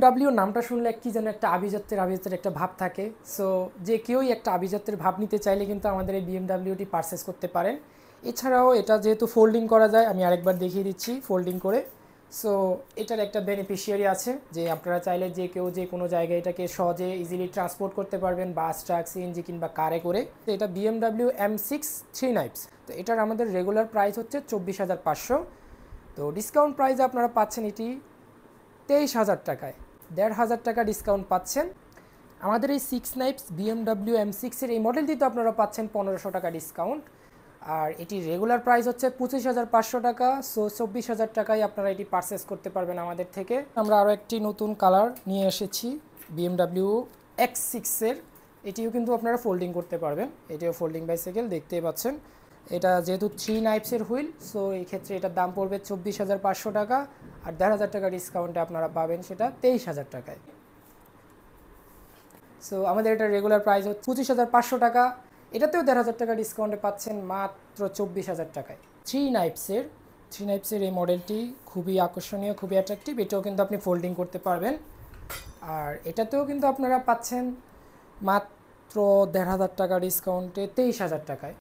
BMW নামটা শুনলে কি যেন একটা আভিজাত্যের একটা ভাব থাকে। সো যে কেউই একটা আভিজাত্যের ভাব নিতে চাইলে কিন্তু আমাদের এই BMWটি পারচেস করতে পারেন। এছাড়াও এটা যেহেতু ফোল্ডিং করা যায়, আমি আরেকবার দেখিয়ে দিচ্ছি ফোল্ডিং করে। সো এটার একটা বেনিফিশিয়ারি আছে যে আপনারা চাইলে যে কেউ যে কোনো জায়গায় এটাকে সহজে ইজিলি ট্রান্সপোর্ট করতে পারবেন, বাস, ট্রাক, সিএনজি কিংবা কারে করে। তো এটা BMW M6 3 নাইপস। তো এটার আমাদের রেগুলার প্রাইস হচ্ছে 24,500। তো ডিসকাউন্ট প্রাইসে আপনারা পাচ্ছেন এটি 23,000 টাকায়, 1,500 টাকা ডিসকাউন্ট পাচ্ছেন। আমাদের এই 6 নাইপস BMW M6 এর এই মডেলটি তো আপনারা পাচ্ছেন 1500 টাকা ডিসকাউন্ট। আর এটি রেগুলার প্রাইস হচ্ছে 25,500 টাকা। সো 24,000 টাকায় আপনারা এটি পারচেস করতে পারবেন আমাদের থেকে। আমরা আরও একটি নতুন কালার নিয়ে এসেছি BMW X6 এর। এটিও কিন্তু আপনারা ফোল্ডিং করতে পারবেন, এটিও ফোল্ডিং বাইসাইকেল দেখতেই পাচ্ছেন। এটা যেহেতু 3 নাইপসের হুইল, সো এই ক্ষেত্রে এটার দাম পড়বে 24,500 টাকা। আর 1,500 টাকা ডিসকাউন্টে আপনারা পাবেন সেটা 23,000 টাকায়। সো আমাদের এটা রেগুলার প্রাইস হচ্ছে 25,500 টাকা। এটাতেও 1,500 টাকা ডিসকাউন্টে পাচ্ছেন মাত্র 24,000 টাকায়। 3 নাইপসের এই মডেলটি খুবই আকর্ষণীয়, খুবই অ্যাট্রাকটিভ। এটাও কিন্তু আপনি ফোল্ডিং করতে পারবেন। আর এটাতেও কিন্তু আপনারা পাচ্ছেন মাত্র 1,500 টাকা ডিসকাউন্টে 23,000 টাকায়।